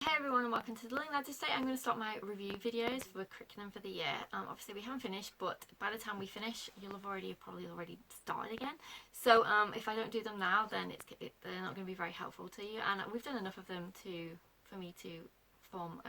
Hey everyone and welcome to the Learning Ladder. Today I'm going to start my review videos for curriculum for the year. Obviously we haven't finished, but by the time we finish you'll have probably already started again. So if I don't do them now, then they're not going to be very helpful to you, and we've done enough of them for me to form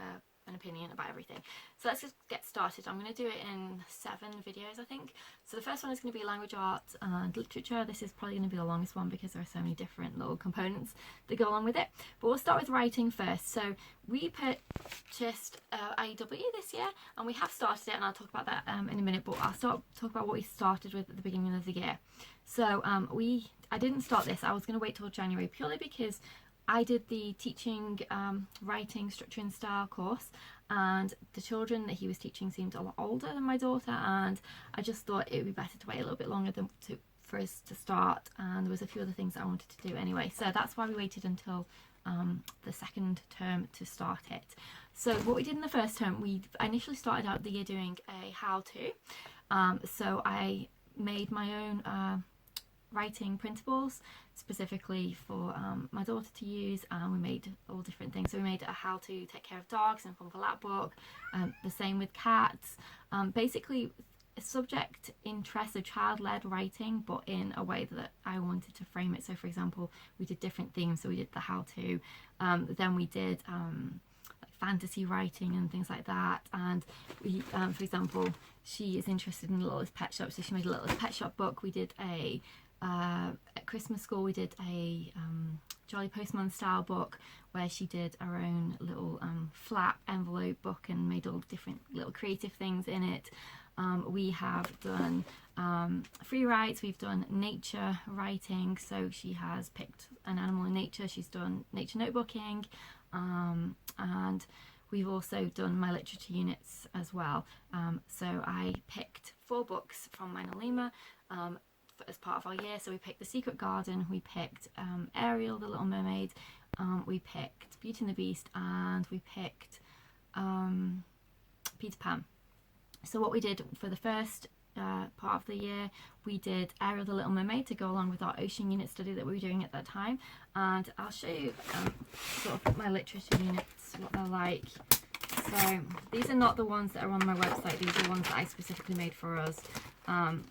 an opinion about everything. So let's just get started. I'm going to do it in 7 videos, I think. So the first one is going to be language arts and literature. This is probably going to be the longest one because there are so many different little components that go along with it. But we'll start with writing first. So we purchased IEW this year, and we have started it, and I'll talk about that in a minute, but I'll talk about what we started with at the beginning of the year. So I didn't start this. I was going to wait till January purely because I did the teaching writing structure and style course, and the children that he was teaching seemed a lot older than my daughter, and I just thought it would be better to wait a little bit longer for us to start, and there was a few other things that I wanted to do anyway, so that's why we waited until the second term to start it. So what we did in the first term, I initially started out the year doing a how-to, so I made my own writing principles specifically for my daughter to use, and we made all different things. So we made a how to take care of dogs and from the lap book, the same with cats, basically subject interest, so child-led writing, but in a way that I wanted to frame it. So for example, we did different themes. So we did the how to, then we did like fantasy writing and things like that, and we for example, she is interested in Littlest Pet Shop, so she made a Littlest Pet Shop book. We did at Christmas school we did a Jolly Postman style book where she did her own little flap envelope book and made all different little creative things in it. We have done free writes, we've done nature writing, so she has picked an animal in nature, she's done nature notebooking, and we've also done my literature units as well. So I picked 4 books from Minor Lima as part of our year. So we picked The Secret Garden, we picked Ariel, the Little Mermaid, we picked Beauty and the Beast, and we picked Peter Pan. So what we did for the first part of the year, we did Ariel the Little Mermaid to go along with our ocean unit study that we were doing at that time, and I'll show you sort of my literature units, what they're like. So these are not the ones that are on my website, these are ones that I specifically made for us,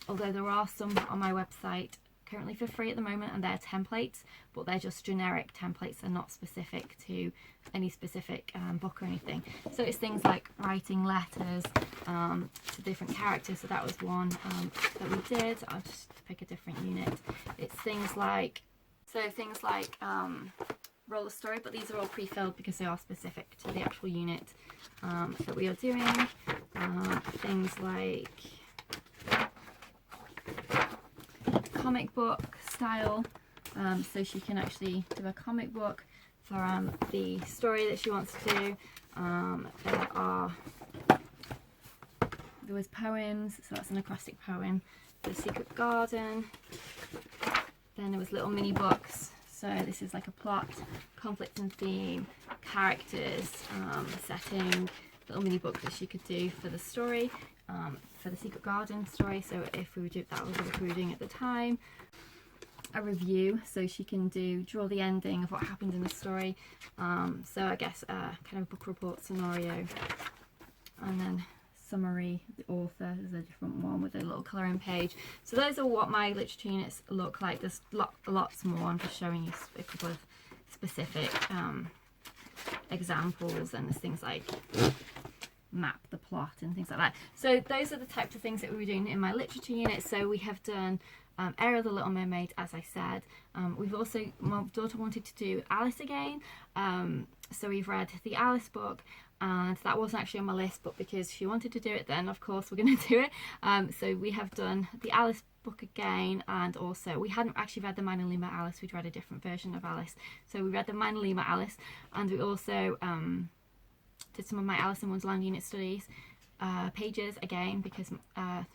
although there are some on my website currently for free at the moment, and they're templates, but they're just generic templates, they're not specific to any specific book or anything. So it's things like writing letters to different characters, so that was one that we did. I'll just pick a different unit. It's things like roll the story, but these are all pre-filled because they are specific to the actual unit that we are doing. Things like comic book style, so she can actually do a comic book for the story that she wants to do. There was poems, so that's an acrostic poem, The Secret Garden. Then there was little mini books, so this is like a plot, conflict and theme, characters, setting, little mini book that she could do for the story, for the Secret Garden story. So if we would do that, was what we were doing at the time. A review, so she can draw the ending of what happened in the story. So I guess kind of book report scenario, and then summary, the author is a different one with a little colouring page. So those are what my literature units look like. There's lots more. I'm just showing you a couple of specific examples, and there's things like map the plot and things like that. So those are the types of things that we were doing in my literature unit. So we have done Ariel the Little Mermaid, as I said. We've also, my daughter wanted to do Alice again, so we've read the Alice book, and that wasn't actually on my list, but because she wanted to do it, then of course we're going to do it. So we have done the Alice book again, and also we hadn't actually read the Minor Lima Alice, we'd read a different version of Alice. So we read the Minor Lima Alice, and we also did some of my Alice in Wonderland unit studies pages again, because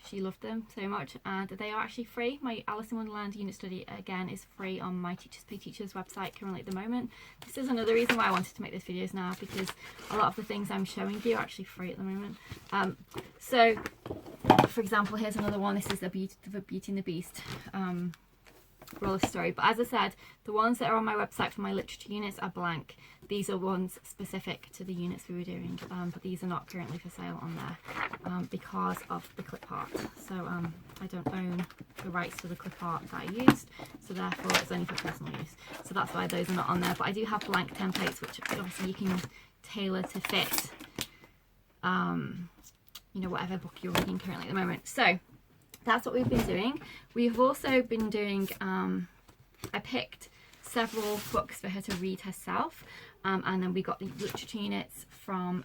she loved them so much, and they are actually free. My Alice in Wonderland unit study again is free on my Teachers Pay Teachers website currently at the moment. This is another reason why I wanted to make these videos now, because a lot of the things I'm showing you are actually free at the moment. So for example, here's another one. This is the Beauty and the Beast roller story, but as I said, the ones that are on my website for my literature units are blank. these are ones specific to the units we were doing, but these are not currently for sale on there because of the clip art. So I don't own the rights to the clip art that I used, so therefore it's only for personal use. So that's why those are not on there. But I do have blank templates, which obviously you can tailor to fit, you know, whatever book you're reading currently at the moment. So that's what we've been doing. We've also been doing, I picked several books for her to read herself, and then we got the literature units from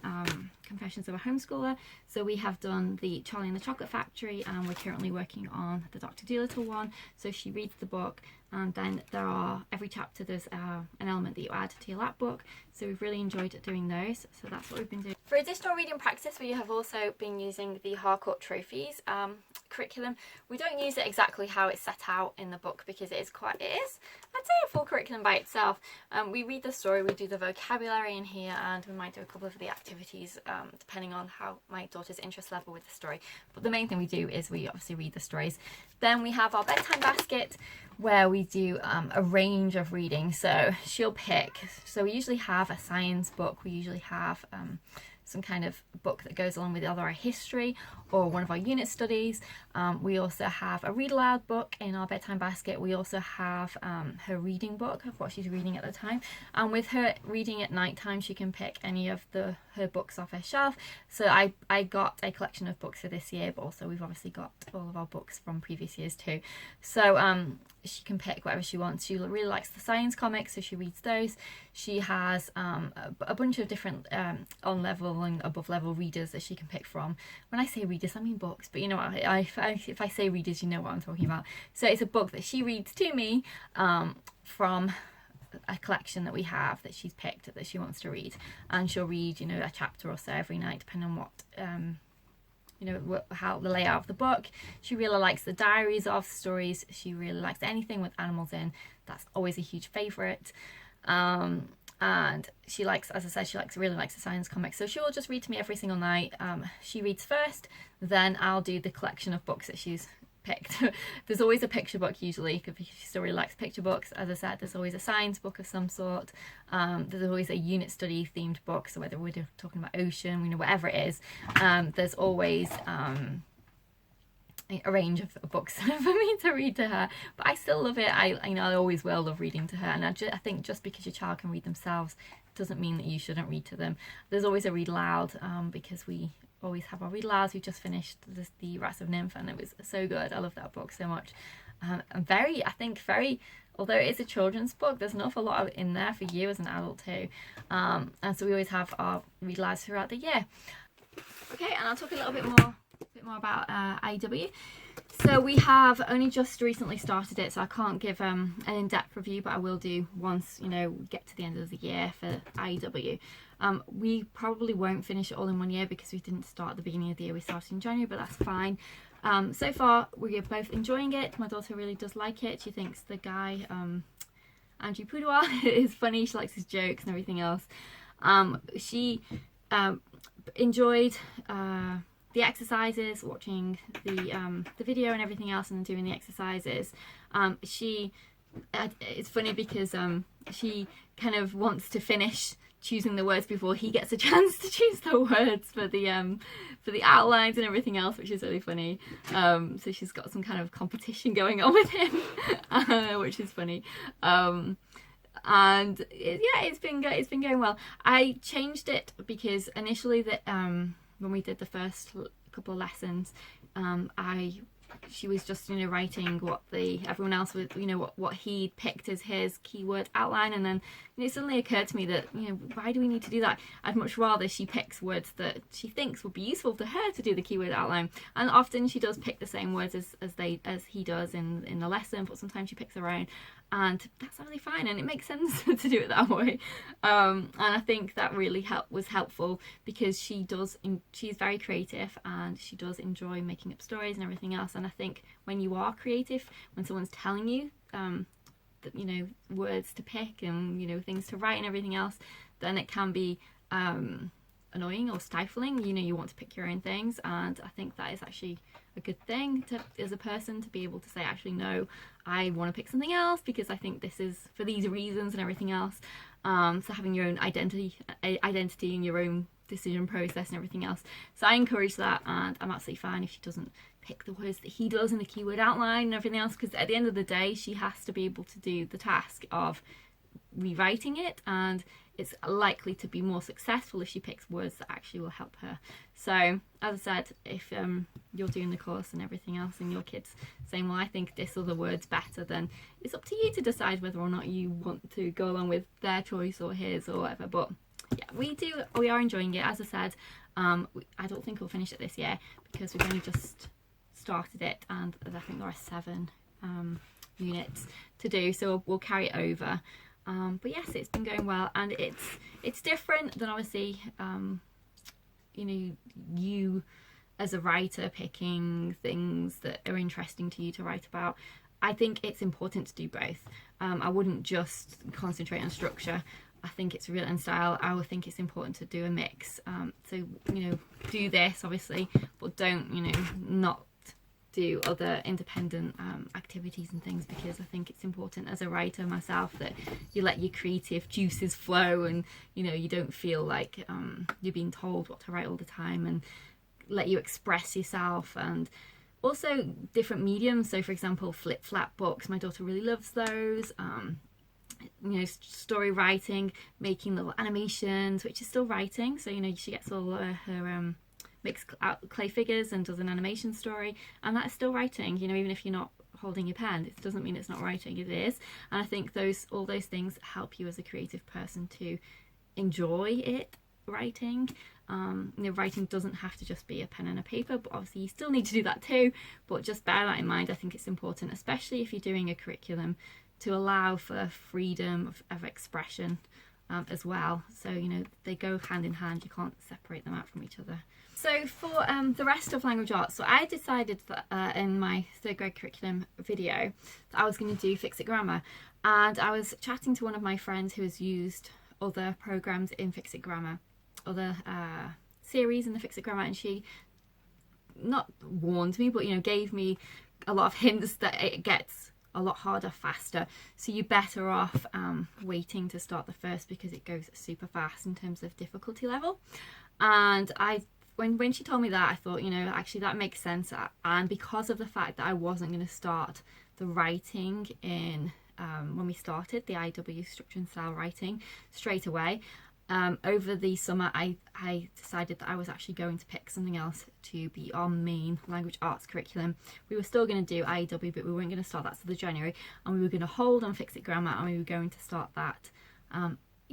Confessions of a Homeschooler. So we have done the Charlie and the Chocolate Factory, and we're currently working on the Dr. Dolittle one. So she reads the book, and then there are, every chapter there's an element that you add to your lap book. So we've really enjoyed doing those. So that's what we've been doing. For additional reading practice, we have also been using the Harcourt Trophies curriculum. We don't use it exactly how it's set out in the book because it is, I'd say, a full curriculum by itself. We read the story, we do the vocabulary in here, and we might do a couple of the activities depending on how my daughter's interest level with the story. But the main thing we do is we obviously read the stories. Then we have our bedtime basket where we do a range of reading. So she'll pick, so we usually have a science book, we usually have some kind of book that goes along with either our history or one of our unit studies. We also have a read aloud book in our bedtime basket. We also have her reading book of what she's reading at the time. And with her reading at night time, she can pick any of her books off her shelf. So I got a collection of books for this year, but also we've obviously got all of our books from previous years too. So she can pick whatever she wants. She really likes the science comics, so she reads those. She has a bunch of different on level and above level readers that she can pick from. When I say readers, I mean books, but you know what, if I say readers, you know what I'm talking about. So it's a book that she reads to me from a collection that we have that she's picked that she wants to read, and she'll read, you know, a chapter or so every night depending on what you know, how the layout of the book. She really likes the diaries of stories. She really likes anything with animals in. That's always a huge favorite. And she likes, as I said, she really likes the science comics. So she'll just read to me every single night. She reads first, then I'll do the collection of books that she's picked. There's always a picture book usually, because she still really likes picture books. As I said, there's always a science book of some sort. There's always a unit study themed book, so whether we're talking about ocean, you know, whatever it is, there's always a range of books for me to read to her. But I still love it. I always will love reading to her, and I think just because your child can read themselves doesn't mean that you shouldn't read to them. There's always a read aloud, because we always have our read alouds. We just finished the Rats of Nymph, and it was so good. I love that book so much. And very, although it is a children's book, there's an awful lot in there for you as an adult too. And so we always have our read alouds throughout the year. Okay, and I'll talk a little bit more about IEW. So we have only just recently started it, so I can't give an in-depth review, but I will do once, you know, we get to the end of the year for IEW. We probably won't finish it all in one year because we didn't start at the beginning of the year. We started in January, but that's fine. So far, we're both enjoying it. My daughter really does like it. She thinks the guy, Andrew Poudoir, is funny. She likes his jokes and everything else. She enjoyed the exercises, watching the video and everything else, and then doing the exercises. It's funny because she kind of wants to finish choosing the words before he gets a chance to choose the words for the outlines and everything else, which is really funny. So she's got some kind of competition going on with him, which is funny. And it's been going well. I changed it because initially when we did the first couple of lessons, she was just, you know, writing what everyone else was, you know, what he picked as his keyword outline, and then, you know, it suddenly occurred to me that, you know, why do we need to do that? I'd much rather she picks words that she thinks would be useful to her to do the keyword outline, and often she does pick the same words as he does in the lesson, but sometimes she picks her own, and that's really fine, and it makes sense to do it that way. And I think that really was helpful because she's very creative, and she does enjoy making up stories and everything else. And I think when you are creative, when someone's telling you that, you know, words to pick and, you know, things to write and everything else, then it can be annoying or stifling. You know, you want to pick your own things, and I think that is actually a good thing as a person to be able to say, actually no, I want to pick something else because I think this is for these reasons and everything else. So having your own identity and your own decision process and everything else. So I encourage that, and I'm absolutely fine if she doesn't pick the words that he does in the keyword outline and everything else, because at the end of the day she has to be able to do the task of rewriting it, and it's likely to be more successful if she picks words that actually will help her. So as I said, if you're doing the course and everything else and your kid's saying, well, I think this other word's better, then it's up to you to decide whether or not you want to go along with their choice or his or whatever. But yeah, we are enjoying it. As I said, I don't think we'll finish it this year because we've only just started it, and I think there are 7 units to do, so we'll carry it over. But yes, it's been going well, and it's different than obviously you as a writer picking things that are interesting to you to write about. I think it's important to do both. I wouldn't just concentrate on structure. I think it's real in style. I would think it's important to do a mix. So do this obviously, but don't not do other independent activities and things, because I think it's important as a writer myself that you let your creative juices flow, and you don't feel like you're being told what to write all the time, and let you express yourself. And also different mediums, so for example flip flap books, my daughter really loves those. Story writing, making little animations, which is still writing, so she gets all her makes out clay figures and does an animation story, and that is still writing. Even if you're not holding your pen, it doesn't mean it's not writing, it is. And I think all those things help you as a creative person to enjoy it, writing. Writing doesn't have to just be a pen and a paper, but obviously you still need to do that too, but just bear that in mind. I think it's important, especially if you're doing a curriculum, to allow for freedom of expression as well. So they go hand in hand, you can't separate them out from each other. So for the rest of language arts, so I decided that in my 3rd grade curriculum video that I was going to do Fix It Grammar, and I was chatting to one of my friends who has used other programs in Fix It Grammar, other series in the Fix It Grammar, and she not warned me, but gave me a lot of hints that it gets a lot harder faster, so you're better off waiting to start the first, because it goes super fast in terms of difficulty level. And when she told me that, I thought, actually that makes sense. And because of the fact that I wasn't going to start the writing in when we started the IW structure and style writing straight away, over the summer I decided that I was actually going to pick something else to be our main language arts curriculum. We were still going to do IW, but we weren't going to start that till January, and we were going to hold on Fix It Grammar, and we were going to start that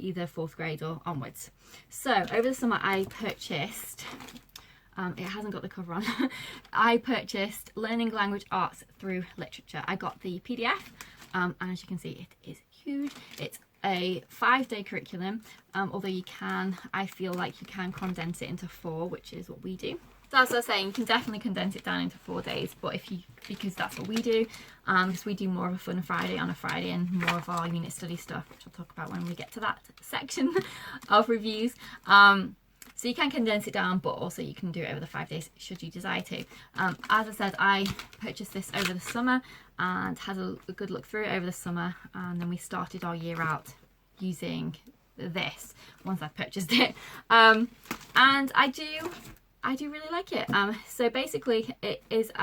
either 4th grade or onwards. So over the summer I purchased, it hasn't got the cover on, I purchased Learning Language Arts Through Literature. I got the PDF, and as you can see, it is huge. It's a 5-day curriculum, although I feel like you can condense it into 4, which is what we do. So as I was saying, you can definitely condense it down into 4 days, but because that's what we do, because we do more of a fun Friday on a Friday and more of our unit study stuff, which I'll talk about when we get to that section of reviews. So you can condense it down, but also you can do it over the 5 days should you desire to. As I said, I purchased this over the summer and had a good look through it over the summer, and then we started our year out using this once I purchased it. And I do really like it. So basically it is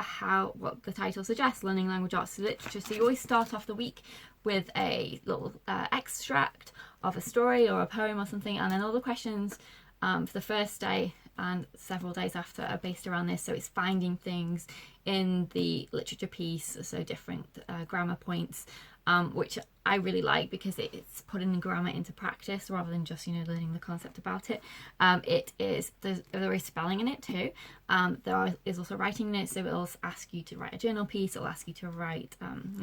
what the title suggests, Learning Language Arts Through Literature. So you always start off the week with a little extract of a story or a poem or something, and then all the questions for the first day and several days after are based around this. So it's finding things in the literature piece, so different grammar points, which I really like because it's putting grammar into practice rather than just learning the concept about it. There is spelling in it too. There is also writing in it, so it'll ask you to write a journal piece, it'll ask you to write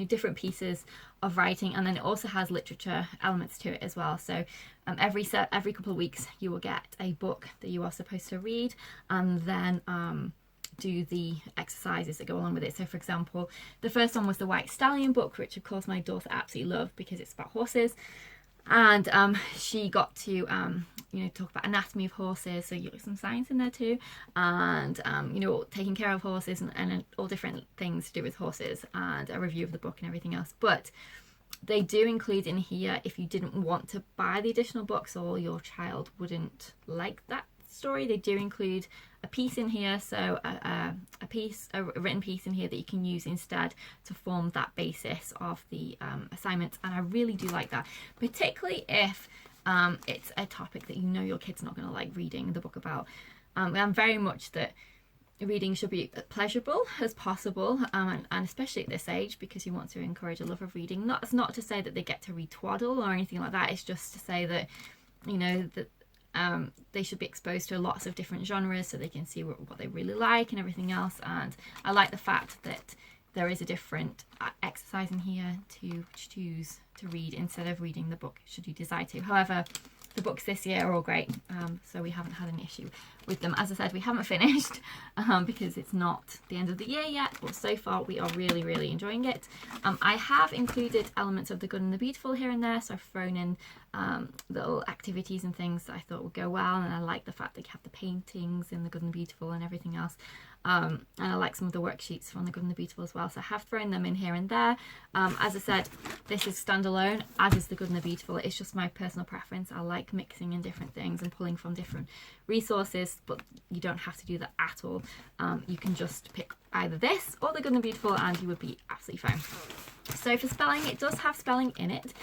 different pieces of writing, and then it also has literature elements to it as well. So every couple of weeks you will get a book that you are supposed to read, and then do the exercises that go along with it. So for example, the first one was the White Stallion book, which of course my daughter absolutely loved because it's about horses, and she got to talk about anatomy of horses, so you got some science in there too, and taking care of horses and all different things to do with horses, and a review of the book and everything else. But They do include in here, if you didn't want to buy the additional books or your child wouldn't like that story, they do include a piece in here, so a written piece in here that you can use instead to form that basis of the assignment. And I really do like that, particularly if it's a topic that you know your kid's not going to like reading the book about. I'm very much that reading should be pleasurable as possible, and especially at this age, because you want to encourage a love of reading. It's not to say that they get to read twaddle or anything like that. It's just to say that, you know, that they should be exposed to lots of different genres so they can see what they really like and everything else. And I like the fact that there is a different exercise in here to choose to read instead of reading the book should you decide to. However, the books this year are all great, so we haven't had an issue with them. As I said, we haven't finished because it's not the end of the year yet, but so far we are really enjoying it. I have included elements of The Good and the Beautiful here and there, so I've thrown in little activities and things that I thought would go well, and I like the fact that you have the paintings in The Good and the Beautiful and everything else. And I like some of the worksheets from The Good and the Beautiful as well, so I have thrown them in here and there. As I said, this is standalone, as is The Good and the Beautiful. It's just my personal preference. I like mixing in different things and pulling from different resources, but you don't have to do that at all. You can just pick either this or The Good and the Beautiful and you would be absolutely fine. So for spelling, it does have spelling in it,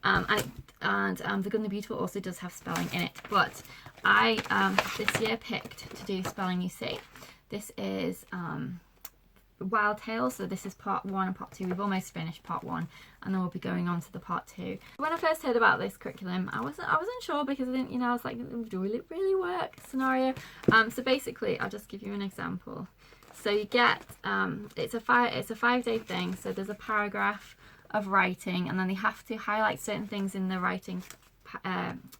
and The Good and the Beautiful also does have spelling in it, but I this year picked to do spelling you see. This is Wild Tales, so this is part 1 and part 2. We've almost finished part 1 and then we'll be going on to the part 2. When I first heard about this curriculum, I wasn't sure because I didn't, I was like, will it really work scenario? So basically, I'll just give you an example. So you get it's a 5-day thing, so there's a paragraph of writing and then they have to highlight certain things in the writing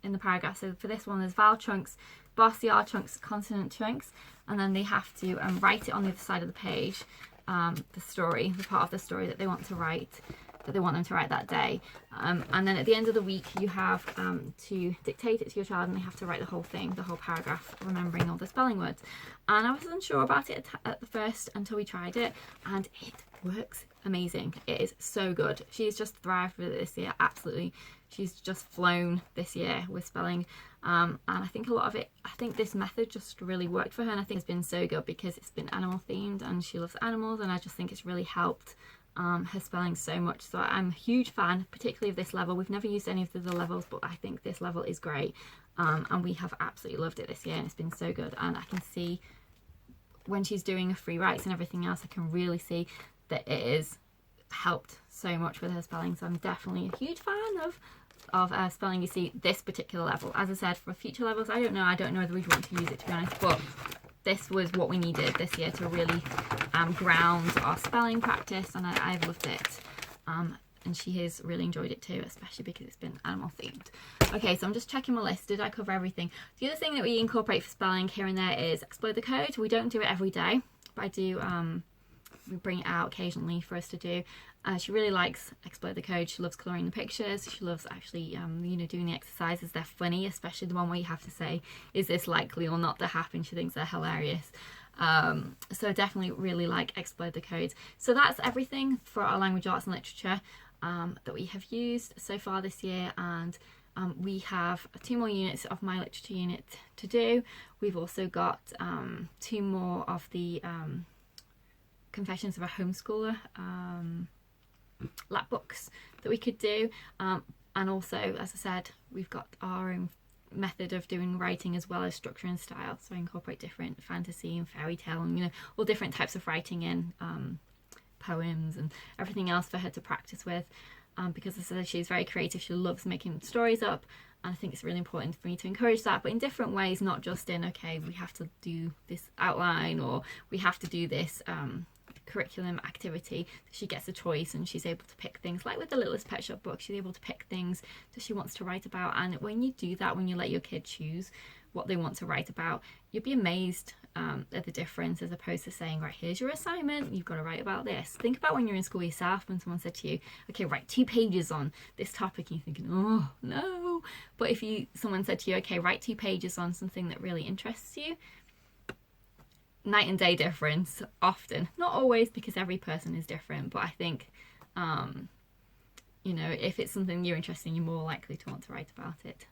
in the paragraph. So for this one, there's vowel chunks, bossy R chunks, consonant chunks, and then they have to write it on the other side of the page, the part of the story that they want to write, that they want them to write that day. And then at the end of the week, you have to dictate it to your child and they have to write the whole thing, the whole paragraph, remembering all the spelling words. And I wasn't sure about it at the first until we tried it, and it works amazing. It is so good. She's just thrived with it this year, absolutely. She's just flown this year with spelling. And I think a lot of it, I think this method just really worked for her, and I think it's been so good because it's been animal themed and she loves animals, and I just think it's really helped her spelling so much. So I'm a huge fan, particularly of this level. We've never used any of the other levels, but I think this level is great, and we have absolutely loved it this year, and it's been so good. And I can see when she's doing her free writes and everything else, I can really see that it has helped so much with her spelling. So I'm definitely a huge fan of spelling you see this particular level. As I said, for future levels, I don't know whether we'd want to use it, to be honest, but this was what we needed this year to really ground our spelling practice, and I've loved it, and she has really enjoyed it too, especially because it's been animal themed. Okay, so I'm just checking my list. Did I cover everything? The other thing that we incorporate for spelling here and there is Explode the Code. We don't do it every day, but I do we bring it out occasionally for us to do. She really likes Explode the Code. She loves colouring the pictures. She loves actually, doing the exercises. They're funny, especially the one where you have to say, is this likely or not to happen? She thinks they're hilarious. So definitely really like Explode the Code. So that's everything for our language, arts and literature that we have used so far this year. And we have 2 more units of my literature unit to do. We've also got 2 more of the Confessions of a Homeschooler lap books that we could do, and also, as I said, we've got our own method of doing writing as well as structure and style, so I incorporate different fantasy and fairy tale and all different types of writing in, poems and everything else for her to practice with, because as I said, she's very creative. She loves making stories up, and I think it's really important for me to encourage that, but in different ways, not just in, okay, we have to do this outline or we have to do this curriculum activity. She gets a choice and she's able to pick things, like with the Littlest Pet Shop book, she's able to pick things that she wants to write about. And when you do that, when you let your kid choose what they want to write about, you'll be amazed at the difference, as opposed to saying, right, here's your assignment, you've got to write about this. Think about when you're in school yourself, when someone said to you, okay, write 2 pages on this topic, and you're thinking, oh no. But if someone said to you, okay, write 2 pages on something that really interests you, night and day difference. Often, not always, because every person is different, but I think you know, if it's something you're interested in, you're more likely to want to write about it.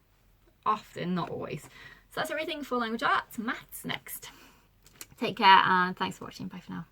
Often, not always. So that's everything for language arts. Maths next. Take care and thanks for watching. Bye for now.